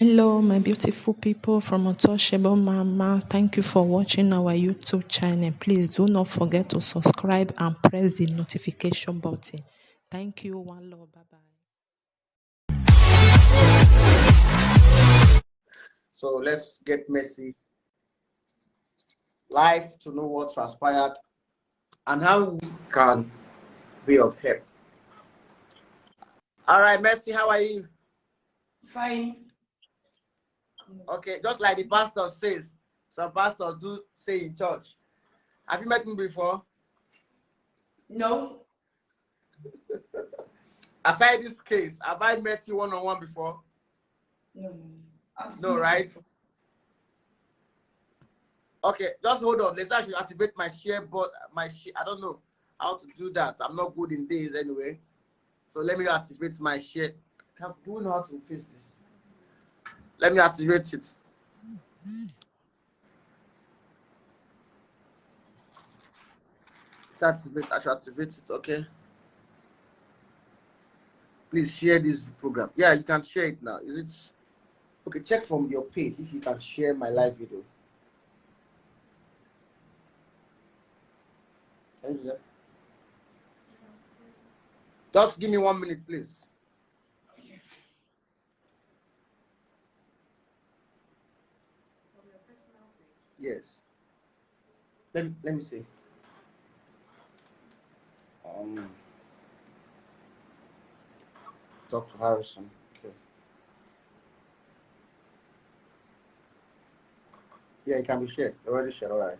Hello, my beautiful people from Untouchable Mama. Thank you for watching our YouTube channel. Please do not forget to subscribe and press the notification button. Thank you. One love. Bye bye. So let's get messy. Live to know what transpired and how we can be of help. All right, Mercy, how are you? Fine. Okay, just like the pastor says, some pastors do say in church. Have you met me before? No. Aside this case, have I met you one-on-one before? No. No, right? Okay, just hold on. Let's actually activate my share, but I don't know how to do that. I'm not good in days anyway. So let me activate my share. Do you know how to fix this? Let me activate it. It's activate. I should activate it. Okay. Please share this program. Yeah, you can share it now. Is it okay? Check from your page if you can share my live video. Can you do that? Just give me 1 minute, please. Yes. Let me see. Dr. Harrison. Okay. Yeah, it can be shared. Already shared. All right.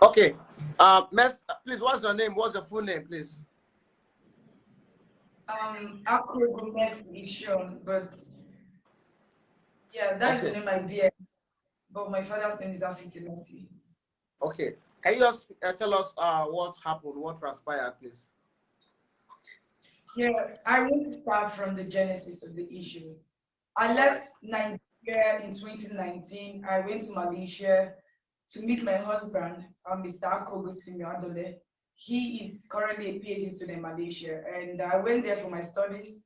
Okay. Miss, please, what's your name? What's your full name, please? Accusations, but yeah, that's the name I bear. But my father's name is Afise. Okay. Can you just tell us what happened, what transpired, please? Yeah, I want to start from the genesis of the issue. I left Nigeria in 2019. I went to Malaysia to meet my husband, Mr. Akogo Adole. He is currently a PhD student in Malaysia, and I went there for my studies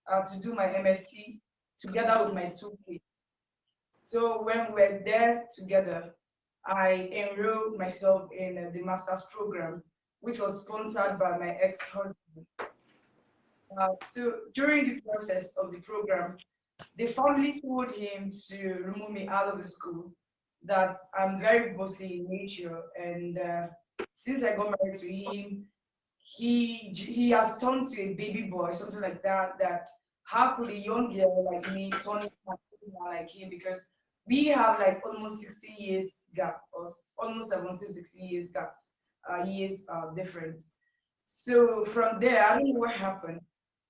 to do my MSc together with my two kids. So when we're there together, I enrolled myself in the master's program, which was sponsored by my ex-husband. So during the process of the program, the family told him to remove me out of the school, that I'm very bossy in nature, and since I got married to him, he has turned to a baby boy, something like that. That how could a young girl like me turn like him? Because we have like almost 60 years gap, or almost 17, 16 years gap, years difference. So from there, I don't know what happened.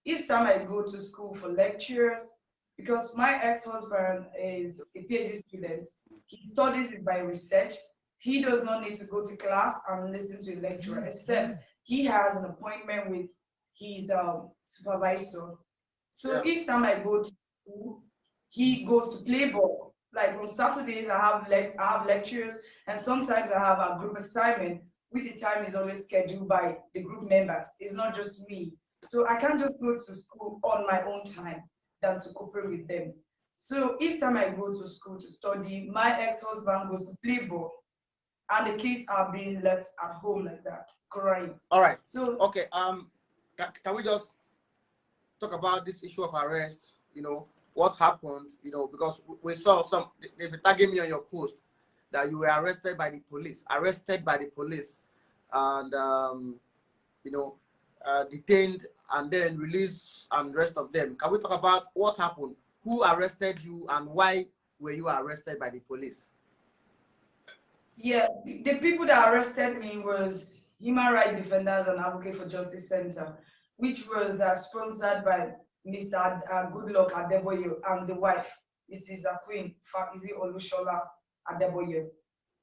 Each time I go to school for lectures, because my ex-husband is a PhD student, he studies it by research. He does not need to go to class and listen to a lecturer, except he has an appointment with his supervisor. So each time I go to school, he goes to play ball. Like on Saturdays, I have lectures, and sometimes I have a group assignment, which the time is always scheduled by the group members. It's not just me. So I can't just go to school on my own time than to cooperate with them. So each time I go to school to study, my ex-husband goes to play ball, and the kids are being left at home like that, crying. All right. So okay. Can we just talk about this issue of arrest? What happened? Because we saw they've been tagging me on your post that you were arrested by the police, and detained and then released, and rest of them. Can we talk about what happened? Who arrested you, and why were you arrested by the police? yeah, the people that arrested me was Human Rights Defenders and Advocate for Justice Center, which was sponsored by Mr. Goodluck Adegboye and the wife, Mrs. Queen Faizi Olushola Adegboye.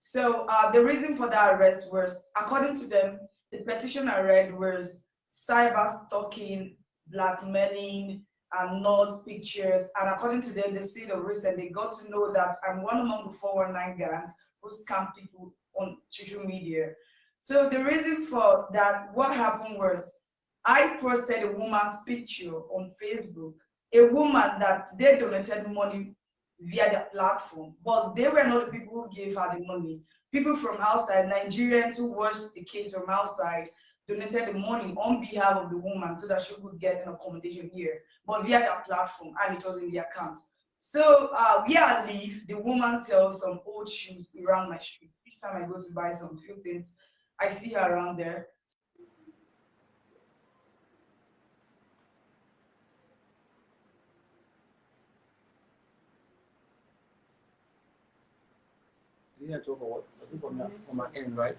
So the reason for that arrest was, according to them, the petition I read was cyber stalking, blackmailing, and nude pictures. And according to them, they see the recent, they got to know that I'm one among the 419 gang who scam people on social media. So the reason for that, what happened was, I posted a woman's picture on Facebook, a woman that they donated money via the platform, but they were not the people who gave her the money. People from outside, Nigerians who watched the case from outside, donated the money on behalf of the woman so that she could get an accommodation here, but via that platform, and it was in the account. So where I live, the woman sells some old shoes around my street. Each time I go to buy some few things, I see her around there. Yeah, to what? I think from my end, right?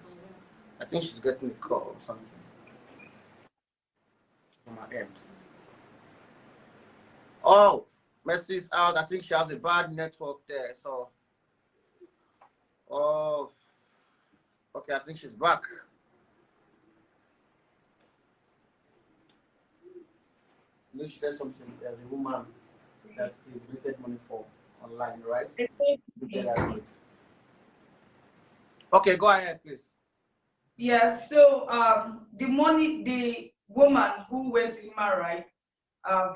I think she's getting a call or something from my end. Oh, Mercy's out. I think she has a bad network there. So, oh, okay. I think she's back. You know, she said something. There's a woman that they donated money for online, right? Okay, go ahead, please. Yeah, so the money, the woman who went to human rights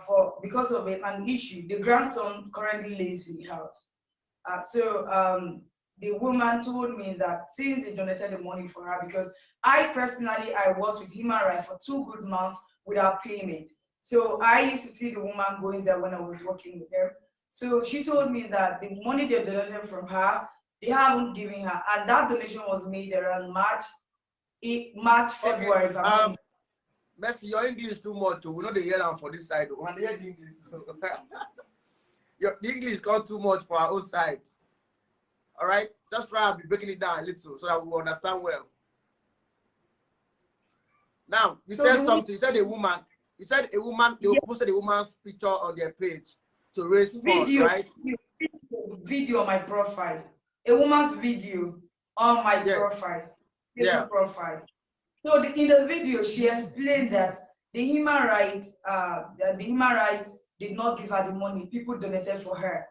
for because of an issue, the grandson currently lives in the house. The woman told me that since he donated the money for her, because I personally I worked with human rights for 2 good months without payment. So I used to see the woman going there when I was working with them. So she told me that the money they donated from her, they haven't given her, and that donation was made around March, Okay. February. If I'm not Mercy, your English is too much. We know the hear them for this side. When they hear the English, the English got too much for our own side. All right, just try and be breaking it down a little so that we will understand well. Now, you said something. You said a woman. You said a woman. They posted a woman's picture on their page to raise funds, right? Video on my profile. A woman's video on my profile. Facebook profile. So in the video, she explained that the human rights did not give her the money. People donated for her.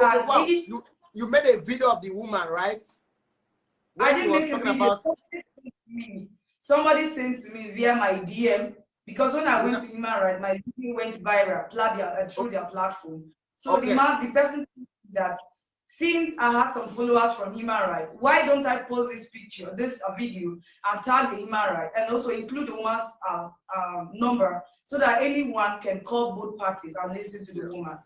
Okay, wow. You made a video of the woman, right? I didn't make a video. Somebody sent to me via my DM, because when I went to human rights, my video went viral through their platform. So the person told me that since I had some followers from human rights, why don't I post this picture, this video, and tag the human rights, and also include the woman's number so that anyone can call both parties and listen to the woman.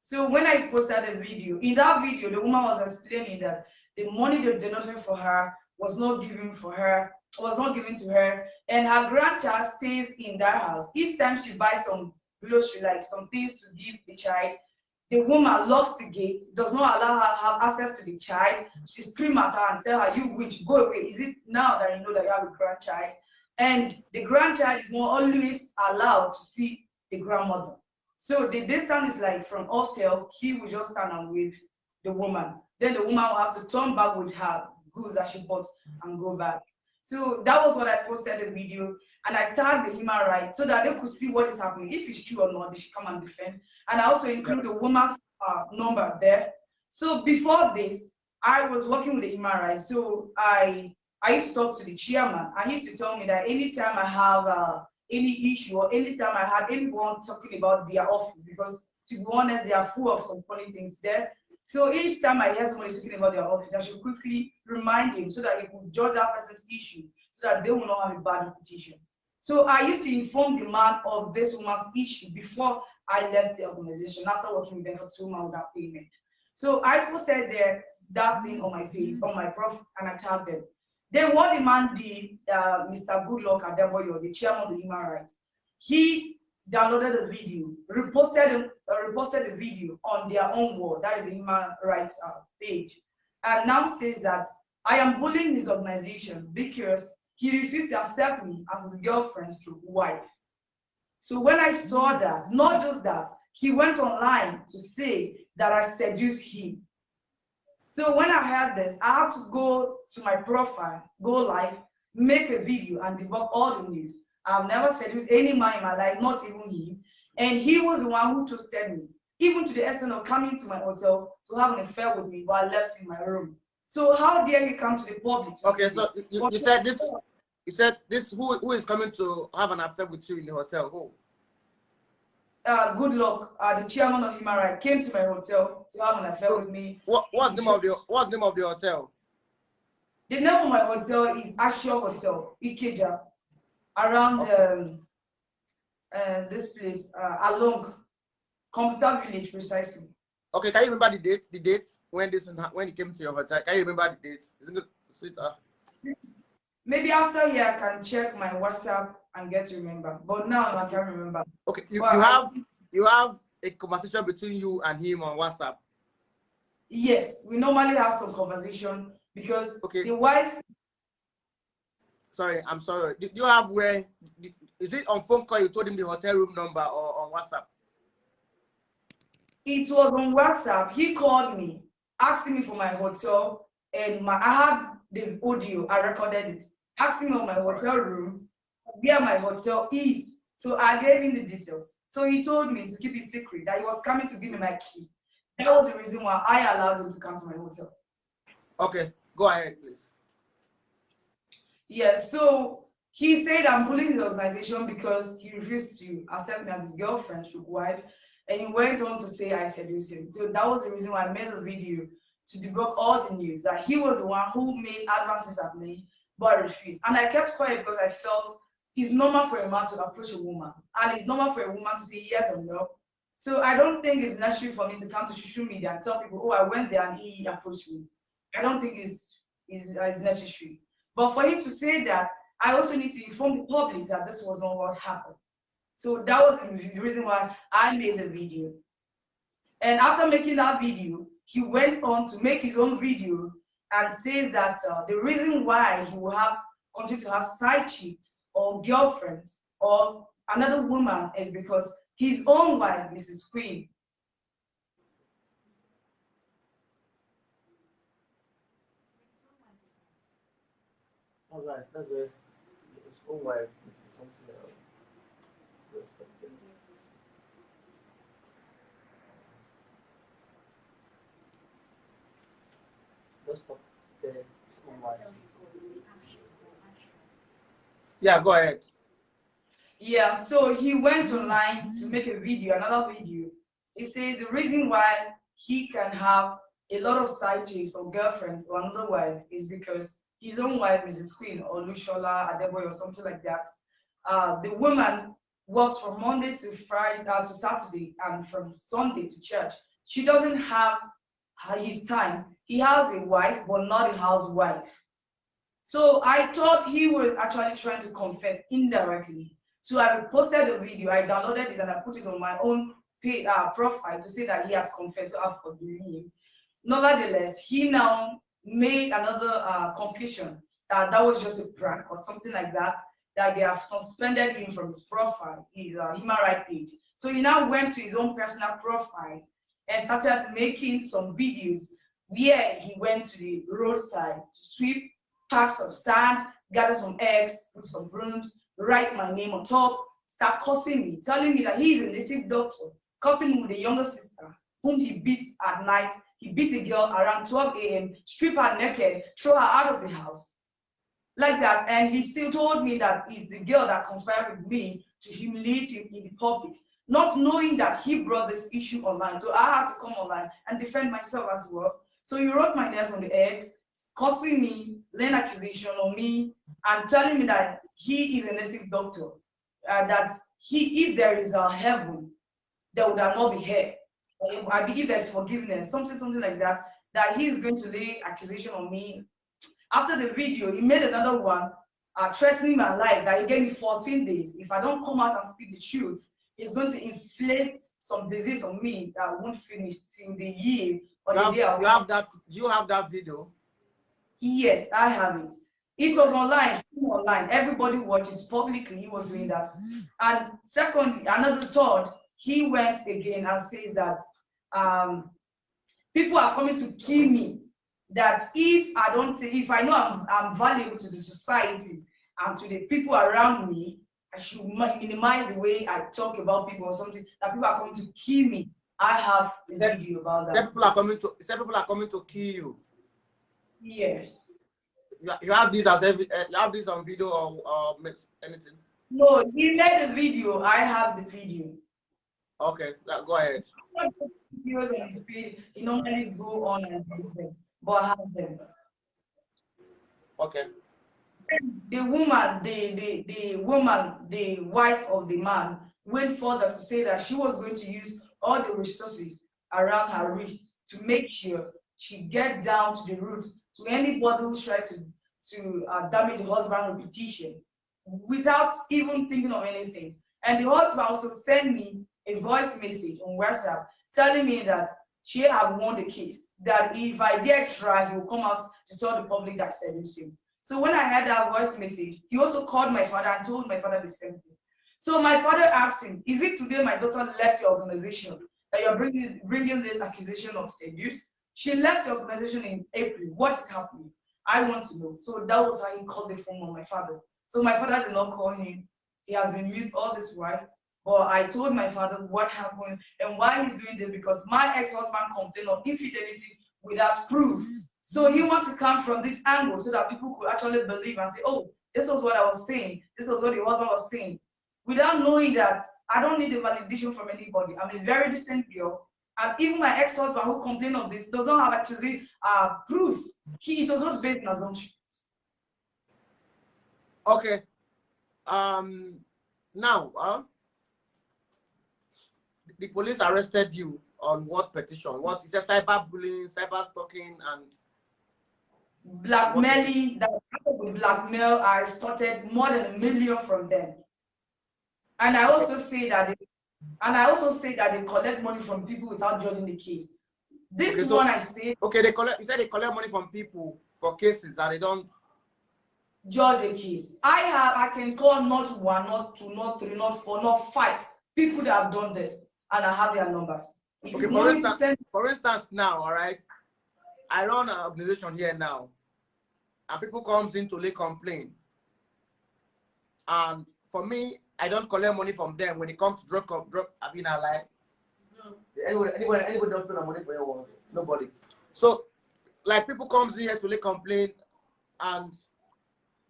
So when I posted the video, in that video, the woman was explaining that the money they donated for her was not given to her, and her grandchild stays in that house. Each time she buys some grocery, like some things to give the child, the woman locks the gate, does not allow her to have access to the child. She screams at her and tell her, "You witch, go away. Is it now that you know that you have a grandchild?" And the grandchild is not always allowed to see the grandmother. So the distance is like from upstairs, he will just stand and wave the woman. Then the woman will have to turn back with her goods that she bought and go back. So that was what I posted the video, and I tagged the human rights so that they could see what is happening. If it's true or not, they should come and defend. And I also include the woman's number there. So before this, I was working with the human rights. So I used to talk to the chairman, and he used to tell me that anytime I have any issue or anytime I had anyone talking about their office, because to be honest, they are full of some funny things there. So each time I hear somebody talking about their office, I should quickly remind him so that he could judge that person's issue so that they will not have a bad reputation. So I used to inform the man of this woman's issue before I left the organization, after working with them for 2 months without payment. So I posted that thing on my page, on my profile, and I tagged them. Then what the man did, Mr. Goodluck Adegboye, the chairman of the human rights, he downloaded the video, reposted the video on their own wall, that is the human rights page, and now says that I am bullying his organization because he refused to accept me as his girlfriend's wife. So when I saw that, not just that, he went online to say that I seduced him. So when I heard this, I had to go to my profile, go live, make a video, and debunk all the news. I've never seduced any man in my life, not even him. And he was the one who toasted me, even to the extent of coming to my hotel to have an affair with me while I left in my room. So how dare he come to the public? Okay, so you said this. You said this. Who is coming to have an affair with you in the hotel? Who? Goodluck, the chairman of Human Rights, came to my hotel to have an affair with me. What's the name of the hotel? The name of my hotel is Ashio Hotel, Ikeja, around this place, along Computer Village, precisely. Okay, can you remember the dates? The dates when he came to your hotel? Can you remember the dates? Isn't it sweet? Maybe after here I can check my WhatsApp and get to remember. But now I can't remember. Okay, you have a conversation between you and him on WhatsApp. Yes, we normally have some conversation because the wife. Sorry, I'm sorry. Did you have is it on phone call you told him the hotel room number or on WhatsApp? It was on WhatsApp. He called me, asking me for my hotel, and I had the audio. I recorded it. Asking me on my hotel room, where my hotel is. So I gave him the details. So he told me to keep it secret, that he was coming to give me my key. That was the reason why I allowed him to come to my hotel. Okay, go ahead, please. Yeah, so he said I'm bullying his organization because he refused to accept me as his girlfriend, wife, and he went on to say I seduced him. So that was the reason why I made the video, to debunk all the news, that he was the one who made advances at me, but I refused. And I kept quiet because I felt it's normal for a man to approach a woman, and it's normal for a woman to say yes or no. So I don't think it's necessary for me to come to social media and tell people, oh, I went there and he approached me. I don't think it's necessary. But for him to say that, I also need to inform the public that this was not what happened. So that was the reason why I made the video. And after making that video, he went on to make his own video and says that the reason why he will continue to have side chicks or girlfriends or another woman is because his own wife, Mrs. Queen. All right, that's where his own wife is something else. Just stop there. His own wife. Yeah, go ahead. Yeah, so he went online to make a video, another video. He says the reason why he can have a lot of side chicks or girlfriends or another wife is because his own wife, Mrs. Queen or Lushola, Adegboye or something like that. The woman works from Monday to Friday to Saturday and from Sunday to church. She doesn't have his time. He has a wife, but not a housewife. So I thought he was actually trying to confess indirectly. So I posted the video, I downloaded it and I put it on my own profile to say that he has confessed, so I've forgiven him. Nevertheless, he now made another confession that that was just a prank or something like that, that they have suspended him from his profile, his human rights page. So he now went to his own personal profile and started making some videos where he went to the roadside to sweep packs of sand, gather some eggs, put some brooms, write my name on top, start cursing me, telling me that he is a native doctor, cursing me with a younger sister whom he beats at night. He beat the girl around 12 a.m., strip her naked, throw her out of the house. Like that. And he still told me that it's the girl that conspired with me to humiliate him in the public, not knowing that he brought this issue online. So I had to come online and defend myself as well. So he wrote my names on the eggs, causing me, laying accusation on me, and telling me that he is a native doctor, that if there is a heaven, there would not be hell. I believe there's forgiveness, something like that, that he is going to lay accusation on me. After the video, he made another one threatening my life, that he gave me 14 days. If I don't come out and speak the truth, he's going to inflict some disease on me that won't finish till the year or the day. You have that? Do you have that video? Yes, I have it. It was online. Everybody watches publicly. He was doing that. And secondly, third, he went again and says that people are coming to kill me. That if I know I'm valuable to the society and to the people around me, I should minimize the way I talk about people or something. That people are coming to kill me. I have a video about that. People are coming to kill you. Yes. You have this as you have this on video or anything? No, he made the video. I have the video. Okay, go ahead. Videos on his page, he normally go on and do them, but I have them. Okay. The woman, the wife of the man, went further to say that she was going to use all the resources around her reach to make sure she get down to the roots to anybody who tried to damage the husband's reputation without even thinking of anything. And the husband also sent me a voice message on WhatsApp telling me that she had won the case, that if I dare try, he will come out to tell the public that I seduced him. So when I had that voice message, he also called my father and told my father the same thing. So my father asked him, is it today my daughter left your organization that you're bringing this accusation of seduce? She left your organization in April. What is happening? I want to know. So that was how he called the phone on my father. So my father did not call him. He has been used all this while. But I told my father what happened and why he's doing this, because my ex-husband complained of infidelity without proof. So he wants to come from this angle so that people could actually believe and say, oh, this was what I was saying. This was what the husband was saying. Without knowing that I don't need a validation from anybody. I'm a very decent girl. And even my ex-husband who complained of this does not have actually proof. It was just based on assumptions. Okay. Now, the police arrested you on what petition? What is a cyberbullying, cyber stalking, and blackmailing? That with blackmail, I extorted more than 1 million from them. And I also say that they collect money from people without judging the case. This okay, so, one I say. Okay, they collect. You said they collect money from people for cases and they don't judge a case. I can call not 1, not 2, not 3, not 4, not 5 people that have done this, and I have their numbers. If okay, you want me to send, for instance, now, all right, I run an organization here now, and people comes in to lay complaint, and for me, I don't collect money from them when it comes to drug. I mean, I like anybody don't pay no money for your work. Nobody. So, like, people comes in here to lay complaint, and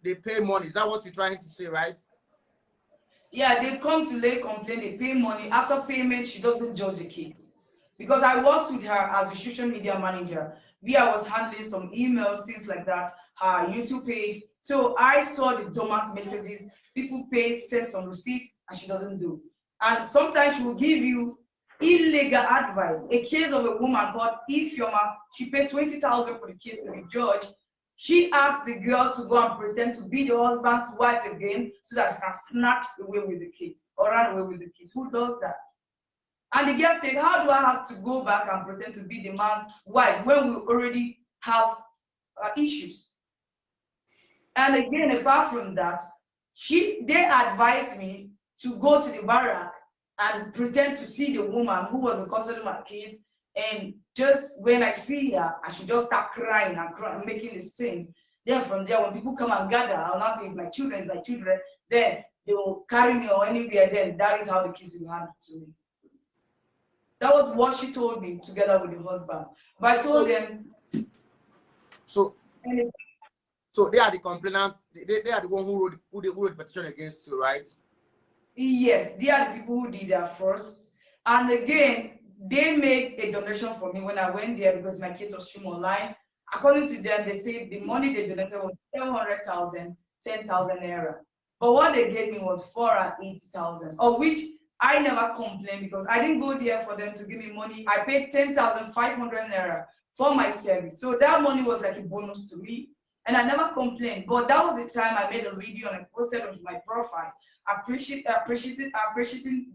they pay money. Is that what you're trying to say, right? Yeah, they come to lay complaint, they pay money. After payment, she doesn't judge the case. Because I worked with her as a social media manager. I was handling some emails, things like that, her YouTube page. So I saw the dormant messages, people pay, send some receipt, and she doesn't do. And sometimes she will give you illegal advice. A case of a woman called Ifeoma, she paid 20,000 for the case to be judged. She asked the girl to go and pretend to be the husband's wife again so that she can snatch away with the kids or run away with the kids. Who does that? And the girl said, how do I have to go back and pretend to be the man's wife when we already have issues? And again, apart from that, they advised me to go to the barrack and pretend to see the woman who was in custody of my kids. And just when I see her, I should just start crying and crying, making a scene. Then from there, when people come and gather, I'll not say it's my children, it's my children. Then they will carry me or anywhere. Then that is how the kids will handle to me. That was what she told me together with the husband. But I told them. So they are the complainants. They are the one who wrote the petition against you, right? Yes, they are the people who did that first. And again, they made a donation for me when I went there because my kids was streamed online. According to them, they said the money they donated was 700,000, 10,000 naira. But what they gave me was 480,000, of which I never complained because I didn't go there for them to give me money. I paid 10,500 naira for my service. So that money was like a bonus to me. And I never complained. But that was the time I made a video and I posted onto my profile, appreciating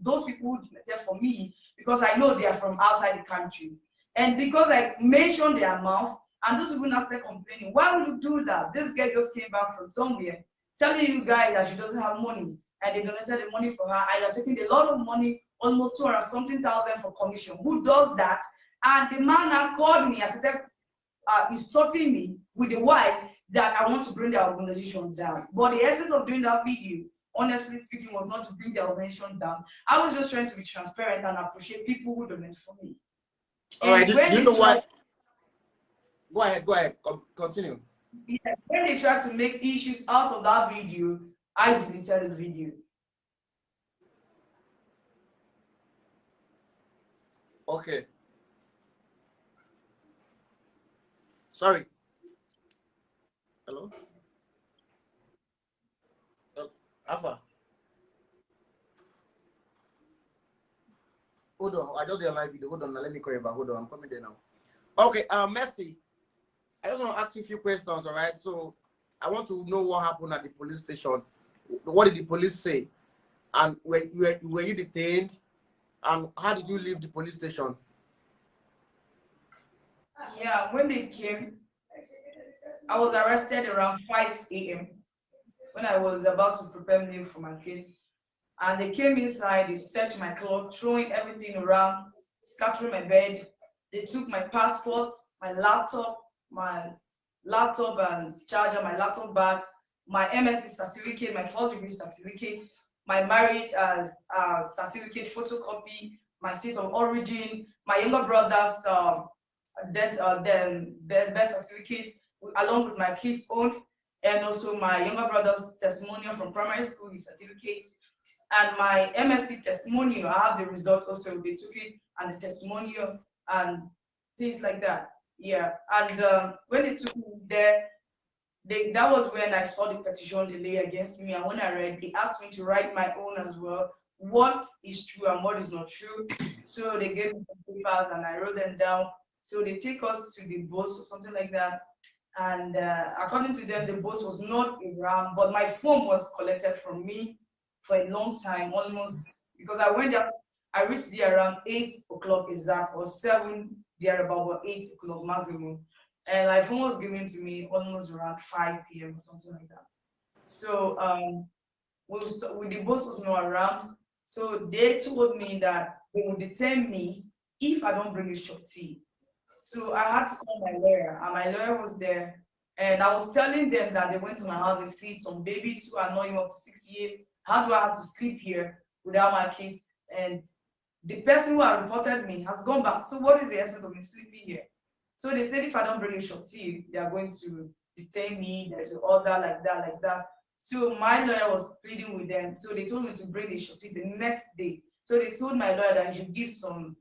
those people who donated for me because I know they are from outside the country. And because I mentioned their amount, and those people now start complaining, why would you do that? This girl just came back from somewhere telling you guys that she doesn't have money, and they donated the money for her, and you're taking a lot of money, almost 200 something thousand for commission. Who does that? And the man now called me and started insulting me with the wife that I want to bring the organization down. But the essence of doing that video, honestly speaking, was not to bring the organization down. I was just trying to be transparent and appreciate people who donate for me. All right. Do you know why? Go ahead. Continue. Yeah, when they tried to make issues out of that video, I deleted the video. Okay. Sorry. Hello? Alpha. Hold on. I just did a live video. Hold on. Now, let me call you back. Hold on. I'm coming there now. Okay. Messi. I just want to ask you a few questions. All right. So I want to know what happened at the police station. What did the police say? And were you detained? And how did you leave the police station? Yeah, when they came, I was arrested around 5 a.m. when I was about to prepare meal for my kids. And they came inside, they searched my clothes, throwing everything around, scattering my bed. They took my passport, my laptop and charger, my laptop bag, my MSc certificate, my first degree certificate, my marriage certificate photocopy, my state of origin, my younger brother's death certificate, along with my kids' own, and also my younger brother's testimonial from primary school, his certificate, and my MSc testimonial. I have the result also. They took it and the testimonial and things like that. Yeah, and when they took me there, that was when I saw the petition they lay against me. And when I read, they asked me to write my own as well. What is true and what is not true. So they gave me some papers and I wrote them down. So they take us to the boss or something like that. And according to them, the boss was not around, but my phone was collected from me for a long time, almost, because I went there, I reached there around 8 o'clock exact, or 7 there about 8 o'clock maximum. And my phone was given to me almost around 5 p.m. or something like that. So with the boss was not around. So they told me that they would detain me if I don't bring a short tea. So I had to call my lawyer, and my lawyer was there. And I was telling them that they went to my house and see some babies who are not even up to 6 years. How do I have to sleep here without my kids? And the person who had reported me has gone back. So what is the essence of me sleeping here? So they said if I don't bring a shorty, they are going to detain me. There's an order like that, like that. So my lawyer was pleading with them. So they told me to bring a shorty the next day. So they told my lawyer that he should give some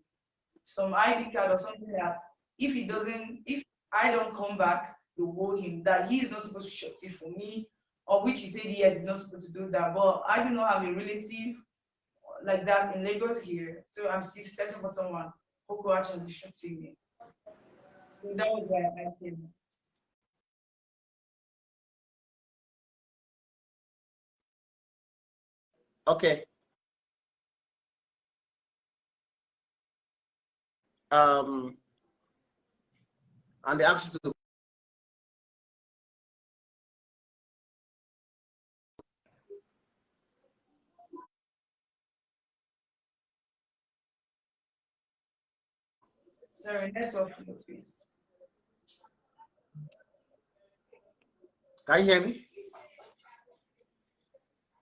ID card or something that if I don't come back, they hold him, that he is not supposed to shorty for me, or which he said yes, he's not supposed to do that. But I do not have a relative like that in Lagos here, so I'm still searching for someone who could actually shorty me. So that was why I came. Okay. And they asked you to. Sorry, network please. Can you hear me?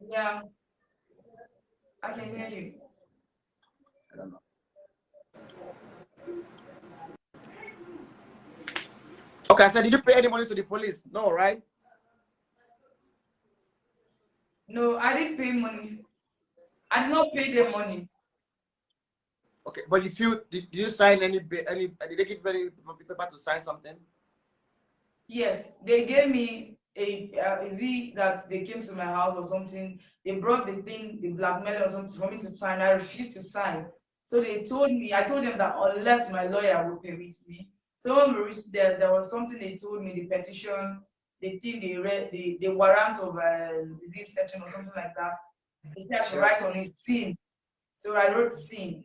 Yeah, I can hear you. I don't know. Okay, I said, did you pay any money to the police? No, right? No, I didn't pay money. I did not pay them money. Okay, but if you did you sign any did they give you any paper to sign something? Yes, they gave me a is it that they came to my house or something? They brought the thing, the blackmail or something for me to sign. I refused to sign. So they told me, I told them that unless my lawyer will permit me. So when we reached there, there was something they told me, the petition, the thing they read, the warrant of disease section or something like that. They said I should Yeah. write on his sin. So I wrote sin.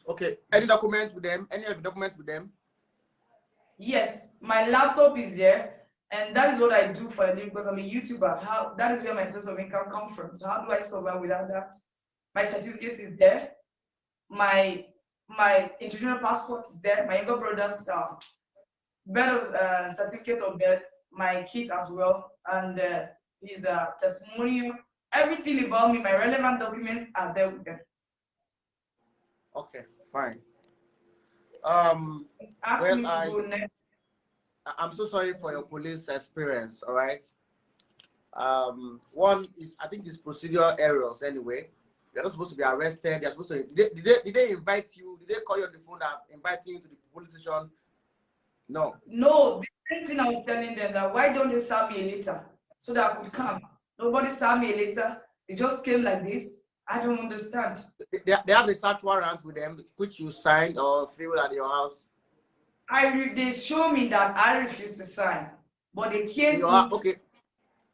Okay. Any documents with them? Any of the documents with them? Yes, my laptop is there, and that is what I do for a living because I'm a YouTuber. How that is where my source of income comes from. So how do I survive without that? My certificate is there. My international passport is there. My younger brother's birth of, certificate of birth. My kids as well, and his testimonial. Everything about me, my relevant documents are there with them. Okay, fine. Ask Well, me to go next. I'm so sorry for your police experience. All right. One is, I think, it's procedural errors anyway. You're not supposed to be arrested. You're supposed to. Did they invite you? Did they call you on the phone that inviting you to the police station? No. No, the same thing I was telling them, that why don't they serve me a letter so that I could come? Nobody served me a letter. They just came like this. I don't understand. They have a search warrant with them, which you signed or filled at your house. They show me that I refused to sign, but they came in. Okay.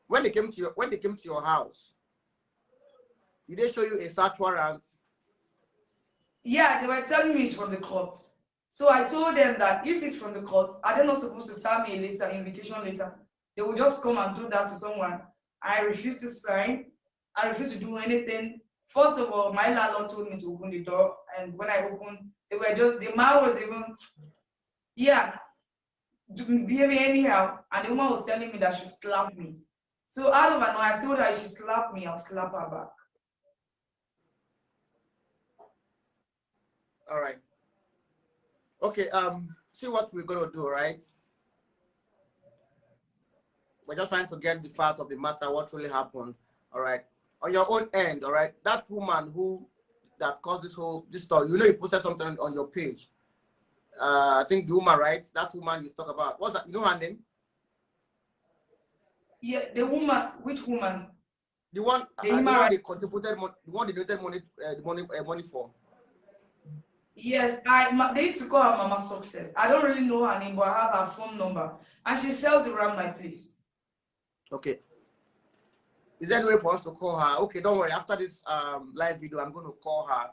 When they came to your house, did they show you a search warrant? Yeah, they were telling me it's from the court. So I told them that if it's from the court, are they not supposed to send me a letter, invitation letter? They will just come and do that to someone. I refuse to sign. I refuse to do anything. First of all, my landlord told me to open the door, and when I opened, they were just, the man was even, yeah, behaving anyhow, and the woman was telling me that she would slap me. So out of an I told her if she slapped me, I'll slap her back. All right. Okay. See what we're gonna do, right? We're just trying to get the fact of the matter, what really happened. All right. On your own end, all right. That woman that caused this story, you posted something on your page. I think the woman, right? That woman you talk about. What's that? You know her name? Yeah, the woman. Which woman? The one, the they contributed, the one they donated money for. Yes, they used to call her Mama Success. I don't really know her name, but I have her phone number, and she sells around my place. Okay. Is there any way for us to call her? Okay, don't worry. After this live video, I'm going to call her.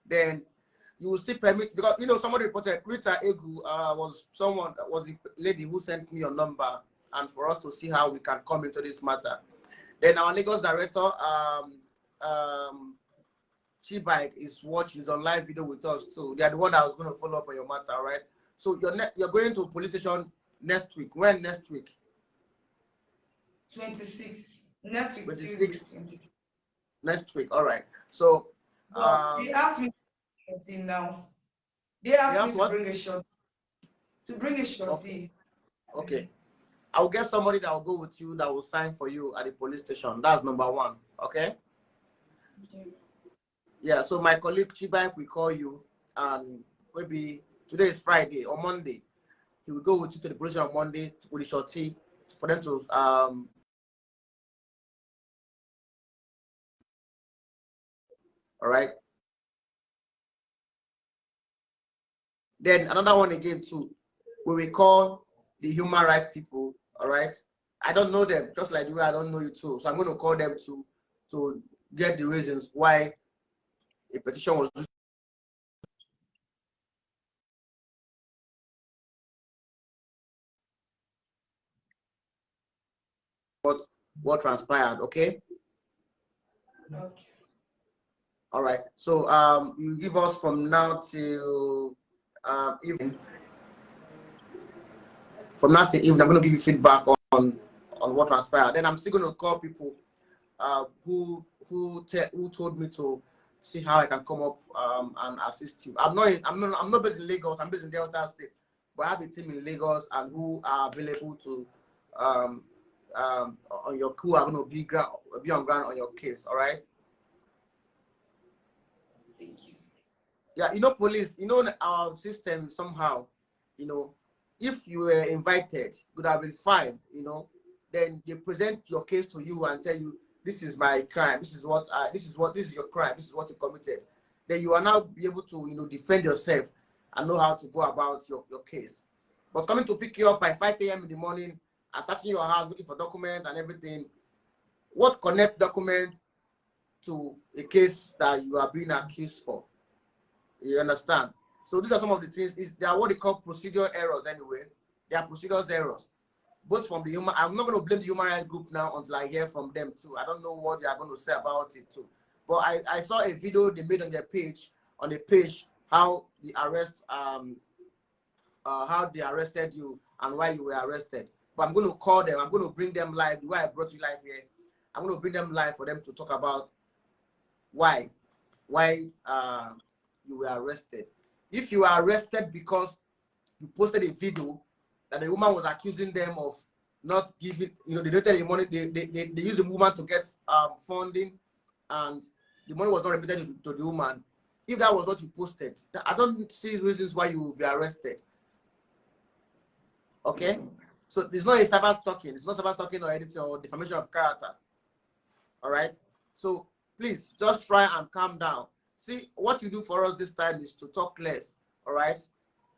Then you will still permit, because somebody reported Rita Egu was the lady who sent me your number, and for us to see how we can come into this matter. Then our Lagos director, Chibike, is on live video with us too. They are the one that was going to follow up on your matter, right? So you're going to police station next week. When next week? 26. Next week, 26. Tuesday, 26. Next week, all right. So they asked me to now. They asked me to bring a shot. To bring a shorty. Okay. I'll get somebody that will go with you that will sign for you at the police station. That's number one. Okay? Yeah, so my colleague Chibike will call you, and maybe today is Friday or Monday. He will go with you to the police station on Monday with the shorty for them to all right. Then another one again too. We will call the human rights people. All right. I don't know them, just like you. I don't know you too. So I'm going to call them to get the reasons why a petition was what transpired. Okay. Okay. All right. So you give us from now till evening. From now till evening, I'm going to give you feedback on what transpired. Then I'm still going to call people who told me to see how I can come up and assist you. I'm not based in Lagos. I'm based in Delta State, but I have a team in Lagos and who are available to on your crew. I'm going to be on ground on your case. All right. Thank you. Yeah, police. Our system somehow. If you were invited, would have been fine. Then they present your case to you and tell you, this is my crime, this is your crime, this is what you committed. Then you are now be able to defend yourself and know how to go about your case. But coming to pick you up by 5 a.m. in the morning and searching your house looking for documents and everything, what connect documents to a case that you are being accused for? You understand? So these are some of the things. They are what they call procedural errors anyway. They are procedural errors. Both from the human, I'm not going to blame the human rights group now until I hear from them too. I don't know what they are going to say about it too. But I saw a video they made on their page, how the arrest, how they arrested you and why you were arrested. But I'm going to call them. I'm going to bring them live. The way I brought you live here, I'm going to bring them live for them to talk about why you were arrested. If you are arrested because you posted a video that the woman was accusing them of not giving, they donated the money, they used the woman to get funding, and the money was not remitted to the woman. If that was what you posted, I don't see reasons why you will be arrested. Okay? So it's not a cyber stalking. It's not cyber stalking or anything or defamation of character. All right? So please just try and calm down. See, what you do for us this time is to talk less. All right?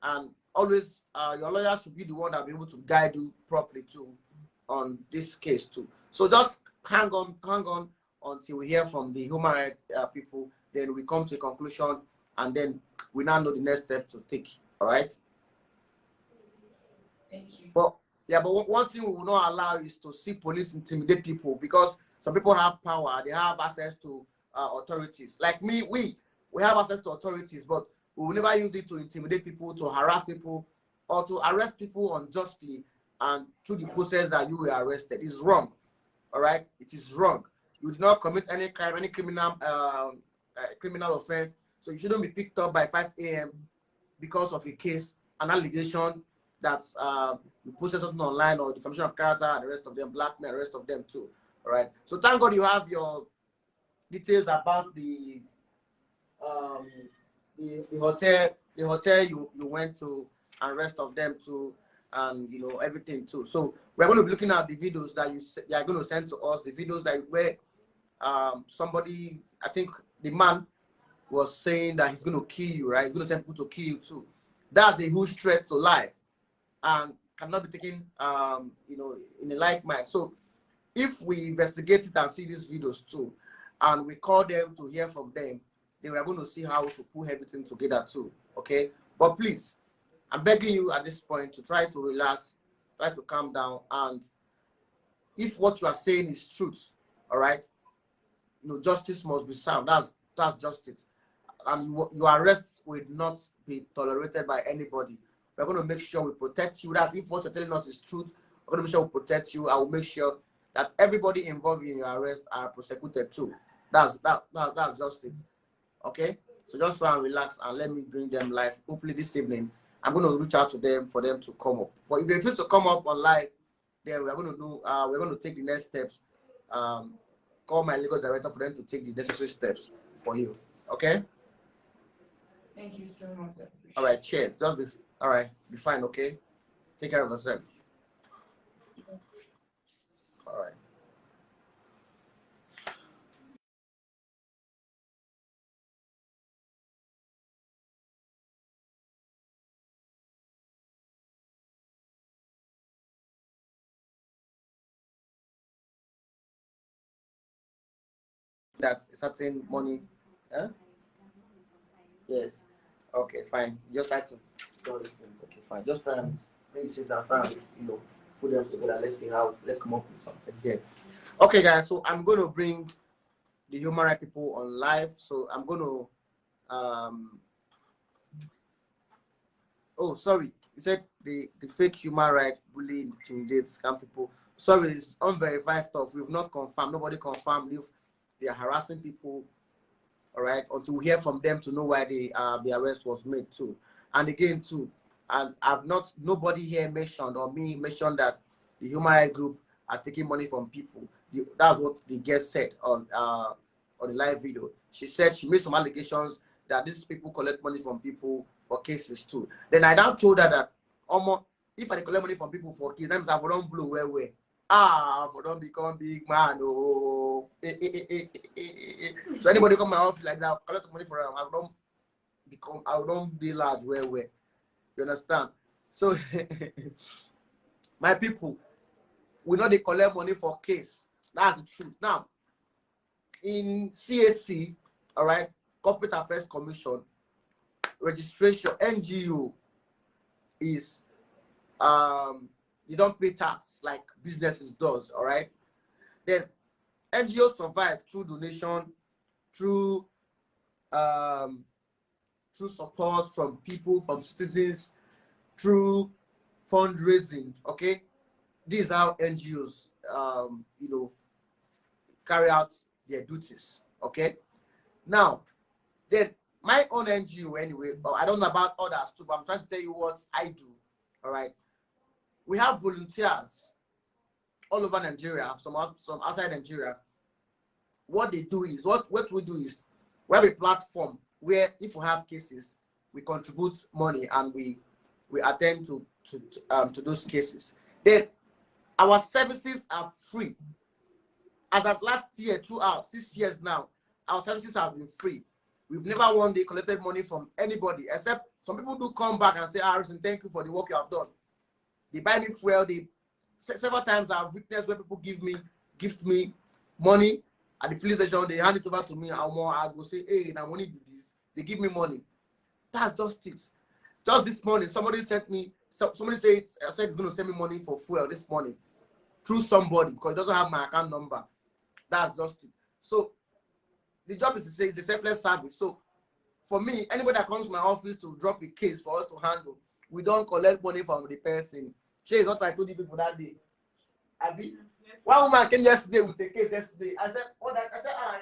And always, your lawyer should be the one that will be able to guide you properly too on this case too. So just hang on until we hear from the human rights people. Then we come to a conclusion, and then we now know the next step to take. All right? Thank you. But one thing we will not allow is to see police intimidate people, because some people have power, they have access to authorities. Like me, we have access to authorities, but we will never use it to intimidate people, to harass people, or to arrest people unjustly and through the process that you were arrested. It's wrong. All right? It is wrong. You did not commit any crime, any criminal offense, so you shouldn't be picked up by 5 a.m. because of a case, an allegation that you posted something online, or defamation of character, and the rest of them, blackmail, the rest of them too. All right. So thank God you have your details about the hotel you went to, and rest of them too, and everything too. So we're going to be looking at the videos that you are going to send to us, the videos that where somebody, I think the man was saying that he's going to kill you, right? He's going to send people to kill you too. That's a huge threat to life, and cannot be taken in a life mind. So if we investigate it and see these videos too, and we call them to hear from them, then we are going to see how to put everything together too. Okay? But please, I'm begging you at this point to try to relax, try to calm down, and if what you are saying is truth, all right, justice must be served. That's just it. And your arrest will not be tolerated by anybody. We're going to make sure we protect you. That's if what you're telling us is truth. We're going to make sure we protect you. I will make sure that everybody involved in your arrest are prosecuted too. That's just it. Okay? So just try and relax and let me bring them live. Hopefully this evening, I'm going to reach out to them for them to come up. For if they refuse to come up on live, then we're going to take the next steps. Call my legal director for them to take the necessary steps for you. Okay? Thank you so much. All right, cheers. All right, be fine, okay? Take care of yourself. All right. That's a certain money. Huh? Yes. Okay, fine. Just try to do all these things. Okay, fine. Just try and maybe sit down, try and put them together. Let's come up with something here. Okay, guys. So I'm going to bring the human rights people on live. So I'm going to oh, sorry. He said the fake human rights bullying, intimidate, scam people. Sorry, it's unverified stuff. We've not confirmed. Nobody confirmed if they are harassing people. All right, until we hear from them to know why the arrest was made too. And again too, and nobody here mentioned or me mentioned that the human rights group are taking money from people. That's what the guest said on the live video. She said she made some allegations that these people collect money from people for cases too. Then I now told her that if I collect money from people for cases, then I don't blow where. For don't become big man. Oh. So anybody come my office like that, collect money for them. I don't be large where. You understand? So my people, we know they collect money for case. That's the truth. Now, in CAC, all right, Corporate Affairs Commission, registration, NGO is you don't pay tax like businesses does, all right? Then NGOs survive through donation, through support from people, from citizens, through fundraising, okay? These are how NGOs, carry out their duties, okay? Now, then my own NGO anyway, but I don't know about others too, but I'm trying to tell you what I do. All right. We have volunteers all over Nigeria, some outside Nigeria. What they do is, what we do is, we have a platform where if we have cases, we contribute money and we attend to those cases. Then our services are free. As of last year, throughout 6 years now, our services have been free. We've never one day collected money from anybody, except some people do come back and say, Harrison, thank you for the work you have done. They buy me fuel. Several times I've witnessed where people gift me money at the filling station. They hand it over to me. I go say, hey, now money do this. They give me money. That's just it. Just this morning, somebody sent me. Somebody said it's going to send me money for fuel this morning through somebody because it doesn't have my account number. That's just it. So the job is to say it's a selfless service. So for me, anybody that comes to my office to drop a case for us to handle, we don't collect money from the person. She is what I told you people that day. One woman came yesterday with a case yesterday. I said,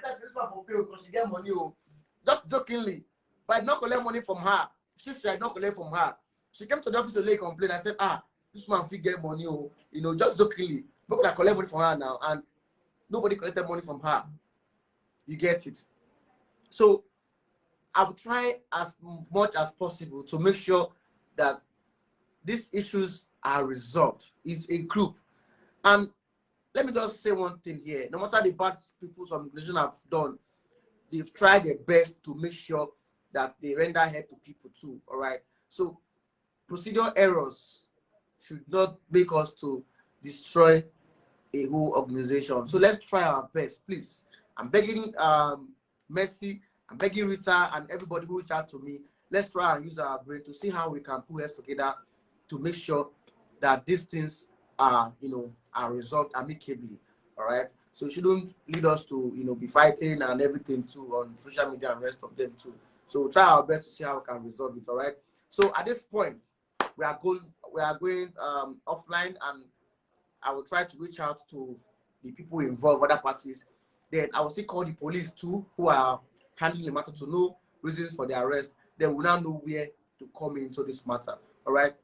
that's this one for pay because she get money. Oh. Just jokingly. But I did not collect money from her. She said I did not collect from her. She came to the office to lay complaint. I said, this man will get money. Oh. You know, just jokingly. People that collect money from her now. And nobody collected money from her. You get it? So I will try as much as possible to make sure that these issues are resolved. It's a group. And let me just say one thing here. No matter the bad people some organization have done, they've tried their best to make sure that they render help to people too. All right. So procedural errors should not make us to destroy a whole organization. So let's try our best, please. I'm begging Mercy, I'm begging Rita and everybody who reach out to me. Let's try and use our brain to see how we can put heads together to make sure that these things are, are resolved amicably. All right. So it shouldn't lead us to, be fighting and everything too on social media and rest of them too. So we'll try our best to see how we can resolve it. All right. So at this point, we are going offline, and I will try to reach out to the people involved, other parties. Then I will still call the police too, who are handling the matter, to know reasons for the arrest. Then we'll now know where to come into this matter. All right.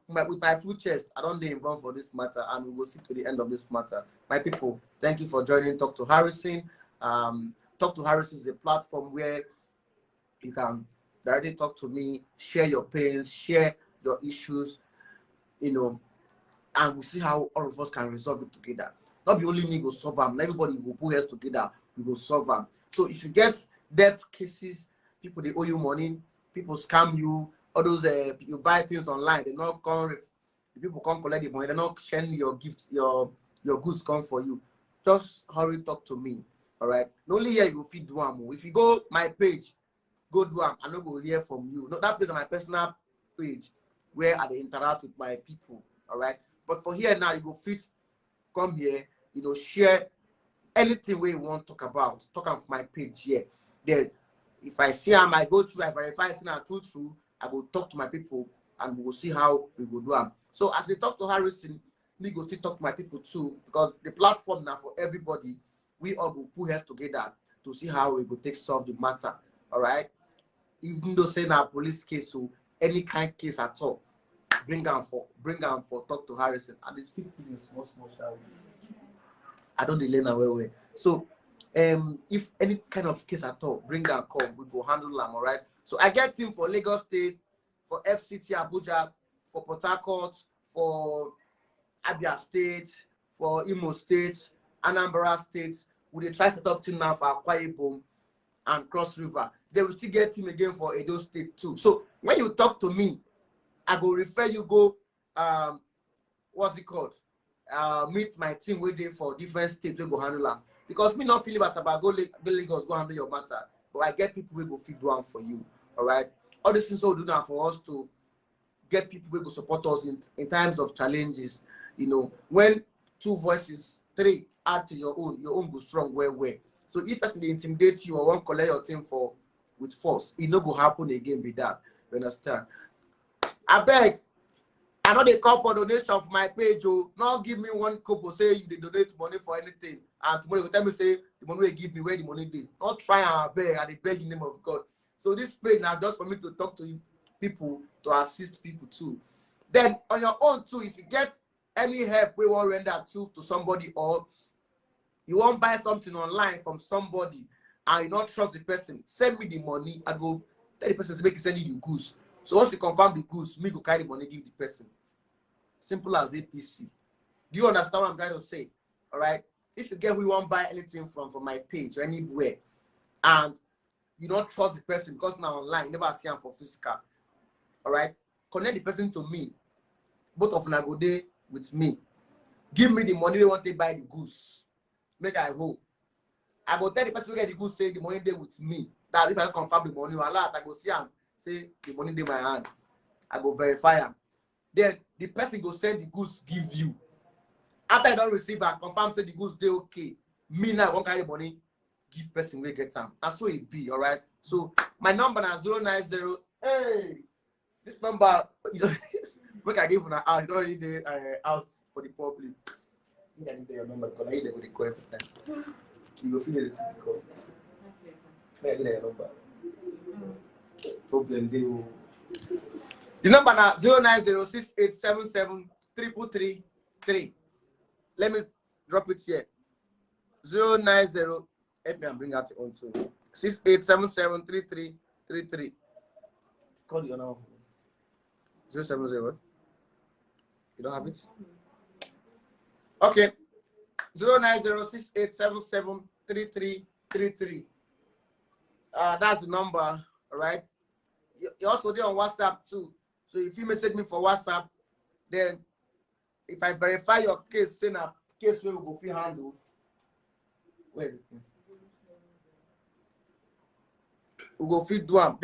With my full chest, I don't get involved for this matter, and we will see to the end of this matter. My people, thank you for joining Talk to Harrison. Talk to Harrison is a platform where you can directly talk to me, share your pains, share your issues, and we'll see how all of us can resolve it together. Not be only me go solve them. Everybody will put heads together. We will solve them. So if you get debt cases, people they owe you money, people scam you, all those you buy things online, they not come. The people can't collect the money. They're not sharing your gifts, your goods come for you. Just hurry, talk to me. All right. Not only here you will feed one. If you go my page, go do them. I know go hear from you. No, that is my personal page where I interact with my people. All right. But for here now, you go fit. Come here. Share anything we want to talk about. Talk on my page here. Then, if I see them, I go through. I verify it's not true. I will talk to my people and we will see how we will do them. So as we talk to Harrison, we go still talk to my people too, because the platform now for everybody, we all will put heads together to see how we will solve the matter. All right. Even though saying our police case, so any kind of case at all, bring them for talk to Harrison. And it's 50 minutes, small. I don't delay now way. So if any kind of case at all, bring them, come, we go handle them. All right. So I get him for Lagos State, for FCT Abuja, for Port Harcourt, for Abia State, for Imo State, Anambra State. We try to set up team now for Akwa Ibom and Cross River. They will still get him again for Edo State too. So when you talk to me, I go refer you go what's it called? Meet my team waiting for different states we go handle them. Because me not feeling as about go Lagos, go handle your matter. But I get people who go feed one for you. All right. All these things will do now for us to get people who will support us in times of challenges. When 2 voices, 3 add to your own go strong where. So if person they intimidate you or won't collect your team with force, it no go happen again with that. You understand? I beg, I know they call for donation of my page. Oh, now give me one couple say you they donate money for anything, and tomorrow you tell me say the money will give me where the money did. Not try and beg, and they beg in the name of God. So this page now just for me to talk to you people, to assist people too. Then on your own too, if you get any help we want render to somebody, or you want buy something online from somebody and you don't trust the person, send me the money. I go tell the person to make it send you the goods. So once you confirm the goods, me go carry the money, give the person. Simple as APC. Do you understand what I'm trying to say? All right. If you get who you want buy anything from my page or anywhere, and you don't trust the person because now online, you never see him for physical. All right. Connect the person to me. Both of them go there with me. Give me the money we want to buy the goods. Make I go. I go tell the person who get the goods, say the money there with me. That if I confirm the money, I go see him, say the money in my hand. I go verify him. Then the person go send the goods, give you. After I don't receive and confirm, say the goods they okay. Me now won't carry the money, give person we get time. That's so it be, all right. So my number is 090. Hey, this number, you know, make I give you an out. You don't need the out for the public. I need your number because I need to go to call every time. You go feel the city call. I need your number. Problem deal. The number now 09068773333. Let me drop it here. 090. If you can bring out your own too. 68773333. Call your number. 070. You don't have it? Okay. 09068773333. That's the number, all right? You're also there on WhatsApp too. So if you message me for WhatsApp, then if I verify your case, send a case where we go free handle. Where is it? We go free do them.